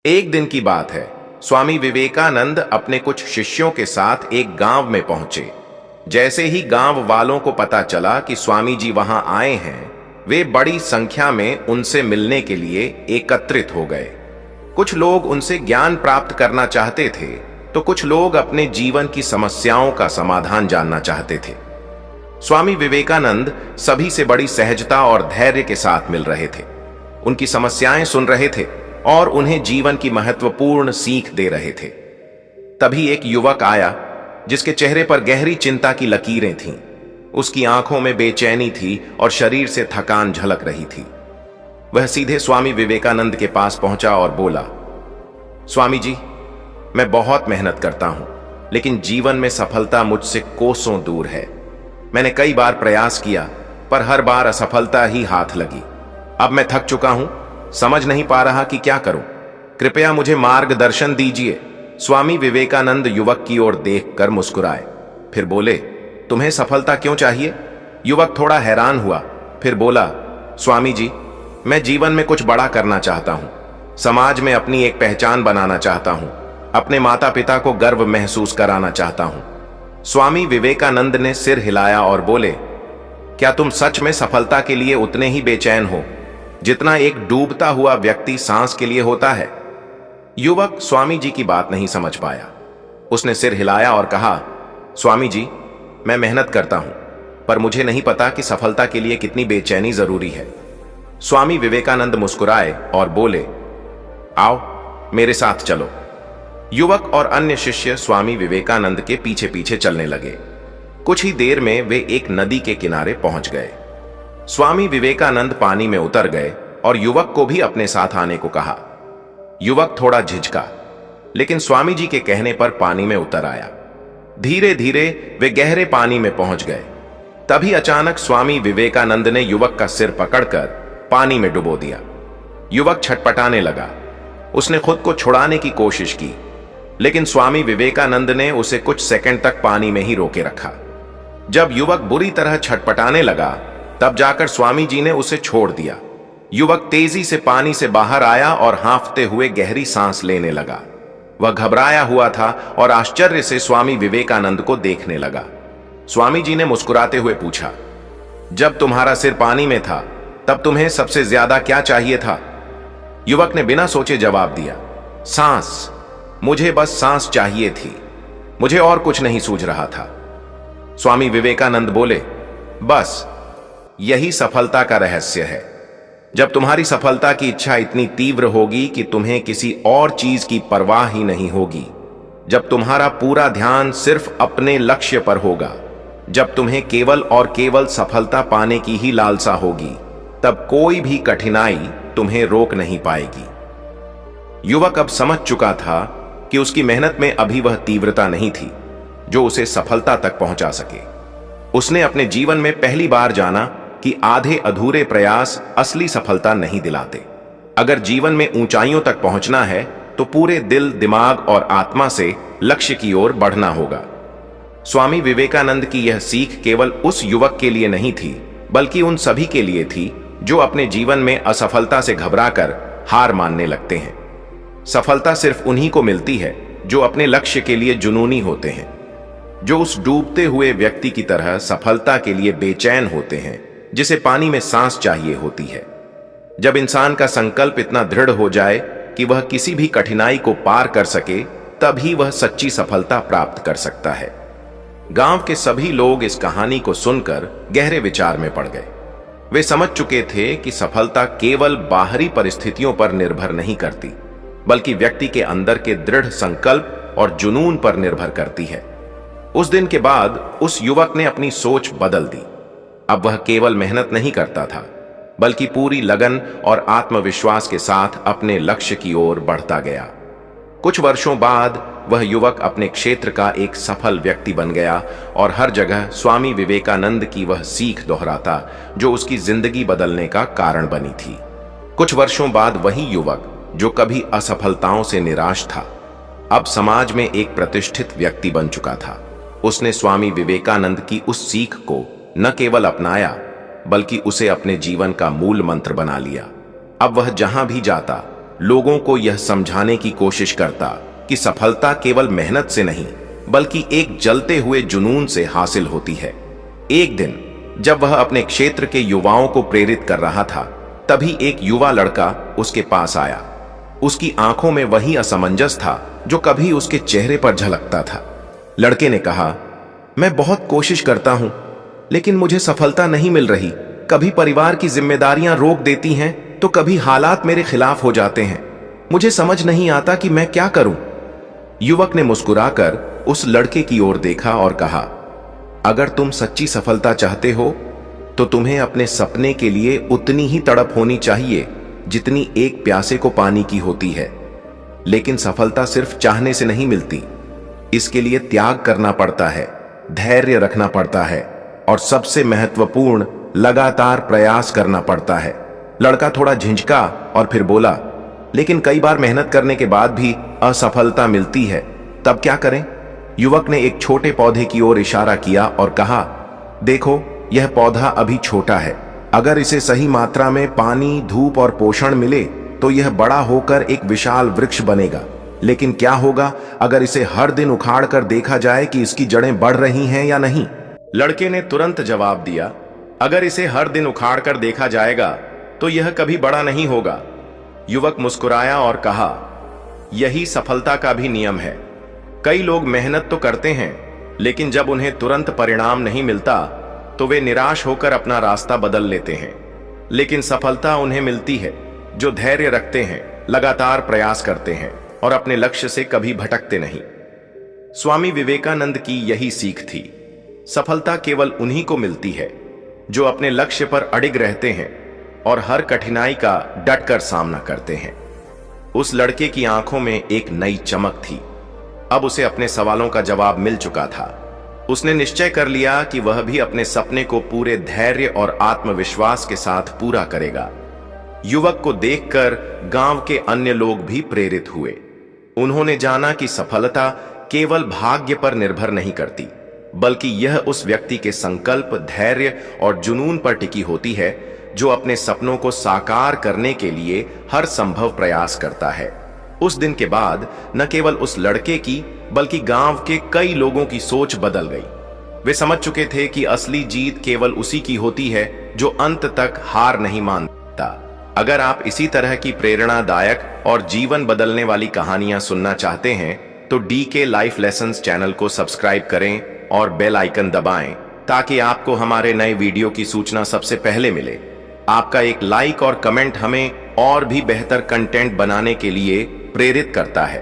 एक दिन की बात है। स्वामी विवेकानंद अपने कुछ शिष्यों के साथ एक गांव में पहुंचे। जैसे ही गांव वालों को पता चला कि स्वामी जी वहां आए हैं, वे बड़ी संख्या में उनसे मिलने के लिए एकत्रित हो गए। कुछ लोग उनसे ज्ञान प्राप्त करना चाहते थे, तो कुछ लोग अपने जीवन की समस्याओं का समाधान जानना चाहते थे। स्वामी विवेकानंद सभी से बड़ी सहजता और धैर्य के साथ मिल रहे थे, उनकी समस्याएं सुन रहे थे और उन्हें जीवन की महत्वपूर्ण सीख दे रहे थे। तभी एक युवक आया जिसके चेहरे पर गहरी चिंता की लकीरें थीं। उसकी आंखों में बेचैनी थी और शरीर से थकान झलक रही थी। वह सीधे स्वामी विवेकानंद के पास पहुंचा और बोला, स्वामी जी, मैं बहुत मेहनत करता हूं, लेकिन जीवन में सफलता मुझसे कोसों दूर है। मैंने कई बार प्रयास किया, पर हर बार असफलता ही हाथ लगी। अब मैं थक चुका हूं, समझ नहीं पा रहा कि क्या करूं। कृपया मुझे मार्गदर्शन दीजिए। स्वामी विवेकानंद युवक की ओर देखकर मुस्कुराए, फिर बोले, तुम्हें सफलता क्यों चाहिए? युवक थोड़ा हैरान हुआ, फिर बोला, स्वामी जी, मैं जीवन में कुछ बड़ा करना चाहता हूं, समाज में अपनी एक पहचान बनाना चाहता हूं, अपने माता पिता को गर्व महसूस कराना चाहता हूं। स्वामी विवेकानंद ने सिर हिलाया और बोले, क्या तुम सच में सफलता के लिए उतने ही बेचैन हो जितना एक डूबता हुआ व्यक्ति सांस के लिए होता है? युवक स्वामी जी की बात नहीं समझ पाया। उसने सिर हिलाया और कहा, स्वामी जी, मैं मेहनत करता हूं, पर मुझे नहीं पता कि सफलता के लिए कितनी बेचैनी जरूरी है। स्वामी विवेकानंद मुस्कुराए और बोले, आओ मेरे साथ चलो। युवक और अन्य शिष्य स्वामी विवेकानंद के पीछे पीछे चलने लगे। कुछ ही देर में वे एक नदी के किनारे पहुंच गए। स्वामी विवेकानंद पानी में उतर गए और युवक को भी अपने साथ आने को कहा। युवक थोड़ा झिझका, लेकिन स्वामी जी के कहने पर पानी में उतर आया। धीरे धीरे वे गहरे पानी में पहुंच गए। तभी अचानक स्वामी विवेकानंद ने युवक का सिर पकड़कर पानी में डुबो दिया। युवक छटपटाने लगा। उसने खुद को छुड़ाने की कोशिश की, लेकिन स्वामी विवेकानंद ने उसे कुछ सेकंड तक पानी में ही रोके रखा। जब युवक बुरी तरह छटपटाने लगा, तब जाकर स्वामी जी ने उसे छोड़ दिया। युवक तेजी से पानी से बाहर आया और हांफते हुए गहरी सांस लेने लगा। वह घबराया हुआ था और आश्चर्य से स्वामी विवेकानंद को देखने लगा। स्वामी जी ने मुस्कुराते हुए पूछा, जब तुम्हारा सिर पानी में था, तब तुम्हें सबसे ज्यादा क्या चाहिए था? युवक ने बिना सोचे जवाब दिया, सांस। मुझे बस सांस चाहिए थी, मुझे और कुछ नहीं सूझ रहा था। स्वामी विवेकानंद बोले, बस यही सफलता का रहस्य है। जब तुम्हारी सफलता की इच्छा इतनी तीव्र होगी कि तुम्हें किसी और चीज की परवाह ही नहीं होगी, जब तुम्हारा पूरा ध्यान सिर्फ अपने लक्ष्य पर होगा, जब तुम्हें केवल और केवल सफलता पाने की ही लालसा होगी, तब कोई भी कठिनाई तुम्हें रोक नहीं पाएगी। युवक अब समझ चुका था कि उसकी मेहनत में अभी वह तीव्रता नहीं थी जो उसे सफलता तक पहुंचा सके। उसने अपने जीवन में पहली बार जाना कि आधे अधूरे प्रयास असली सफलता नहीं दिलाते। अगर जीवन में ऊंचाइयों तक पहुंचना है, तो पूरे दिल, दिमाग और आत्मा से लक्ष्य की ओर बढ़ना होगा। स्वामी विवेकानंद की यह सीख केवल उस युवक के लिए नहीं थी, बल्कि उन सभी के लिए थी जो अपने जीवन में असफलता से घबराकर हार मानने लगते हैं। सफलता सिर्फ उन्हीं को मिलती है जो अपने लक्ष्य के लिए जुनूनी होते हैं, जो उस डूबते हुए व्यक्ति की तरह सफलता के लिए बेचैन होते हैं जिसे पानी में सांस चाहिए होती है। जब इंसान का संकल्प इतना दृढ़ हो जाए कि वह किसी भी कठिनाई को पार कर सके, तभी वह सच्ची सफलता प्राप्त कर सकता है। गांव के सभी लोग इस कहानी को सुनकर गहरे विचार में पड़ गए। वे समझ चुके थे कि सफलता केवल बाहरी परिस्थितियों पर निर्भर नहीं करती, बल्कि व्यक्ति के अंदर के दृढ़ संकल्प और जुनून पर निर्भर करती है। उस दिन के बाद उस युवक ने अपनी सोच बदल दी। अब वह केवल मेहनत नहीं करता था, बल्कि पूरी लगन और आत्मविश्वास के साथ अपने लक्ष्य की ओर बढ़ता गया। कुछ वर्षों बाद वह युवक अपने क्षेत्र का एक सफल व्यक्ति बन गया और हर जगह स्वामी विवेकानंद की वह सीख दोहराता जो उसकी जिंदगी बदलने का कारण बनी थी। कुछ वर्षों बाद वही युवक जो कभी असफलताओं से निराश था, अब समाज में एक प्रतिष्ठित व्यक्ति बन चुका था। उसने स्वामी विवेकानंद की उस सीख को न केवल अपनाया, बल्कि उसे अपने जीवन का मूल मंत्र बना लिया। अब वह जहां भी जाता लोगों को यह समझाने की कोशिश करता कि सफलता केवल मेहनत से नहीं बल्कि एक जलते हुए जुनून से हासिल होती है। एक दिन जब वह अपने क्षेत्र के युवाओं को प्रेरित कर रहा था, तभी एक युवा लड़का उसके पास आया। उसकी आंखों में वही असमंजस था जो कभी उसके चेहरे पर झलकता था। लड़के ने कहा, मैं बहुत कोशिश करता हूं, लेकिन मुझे सफलता नहीं मिल रही। कभी परिवार की जिम्मेदारियां रोक देती हैं, तो कभी हालात मेरे खिलाफ हो जाते हैं। मुझे समझ नहीं आता कि मैं क्या करूं। युवक ने मुस्कुराकर उस लड़के की ओर देखा और कहा, अगर तुम सच्ची सफलता चाहते हो तो तुम्हें अपने सपने के लिए उतनी ही तड़प होनी चाहिए जितनी एक प्यासे को पानी की होती है। लेकिन सफलता सिर्फ चाहने से नहीं मिलती, इसके लिए त्याग करना पड़ता है, धैर्य रखना पड़ता है और सबसे महत्वपूर्ण लगातार प्रयास करना पड़ता है। लड़का थोड़ा झिझका और फिर बोला, लेकिन कई बार मेहनत करने के बाद भी असफलता मिलती है, तब क्या करें? युवक ने एक छोटे पौधे की ओर इशारा किया और कहा, देखो यह पौधा अभी छोटा है। अगर इसे सही मात्रा में पानी, धूप और पोषण मिले तो यह बड़ा होकर एक विशाल वृक्ष बनेगा। लेकिन क्या होगा अगर इसे हर दिन उखाड़ कर देखा जाए कि इसकी जड़ें बढ़ रही हैं या नहीं? लड़के ने तुरंत जवाब दिया, अगर इसे हर दिन उखाड़ कर देखा जाएगा तो यह कभी बड़ा नहीं होगा। युवक मुस्कुराया और कहा, यही सफलता का भी नियम है। कई लोग मेहनत तो करते हैं, लेकिन जब उन्हें तुरंत परिणाम नहीं मिलता तो वे निराश होकर अपना रास्ता बदल लेते हैं। लेकिन सफलता उन्हें मिलती है जो धैर्य रखते हैं, लगातार प्रयास करते हैं और अपने लक्ष्य से कभी भटकते नहीं। स्वामी विवेकानंद की यही सीख थी। सफलता केवल उन्हीं को मिलती है जो अपने लक्ष्य पर अडिग रहते हैं और हर कठिनाई का डटकर सामना करते हैं। उस लड़के की आंखों में एक नई चमक थी। अब उसे अपने सवालों का जवाब मिल चुका था। उसने निश्चय कर लिया कि वह भी अपने सपने को पूरे धैर्य और आत्मविश्वास के साथ पूरा करेगा। युवक को देखकर गांव के अन्य लोग भी प्रेरित हुए। उन्होंने जाना कि सफलता केवल भाग्य पर निर्भर नहीं करती, बल्कि यह उस व्यक्ति के संकल्प, धैर्य और जुनून पर टिकी होती है जो अपने सपनों को साकार करने के लिए हर संभव प्रयास करता है। उस दिन के बाद न केवल उस लड़के की बल्कि गांव के कई लोगों की सोच बदल गई। वे समझ चुके थे कि असली जीत केवल उसी की होती है जो अंत तक हार नहीं मानता। अगर आप इसी तरह की प्रेरणादायक और जीवन बदलने वाली कहानियां सुनना चाहते हैं तो DK लाइफ लेसन्स चैनल को सब्सक्राइब करें और बेल आइकन दबाएं ताकि आपको हमारे नए वीडियो की सूचना सबसे पहले मिले। आपका एक लाइक और कमेंट हमें और भी बेहतर कंटेंट बनाने के लिए प्रेरित करता है।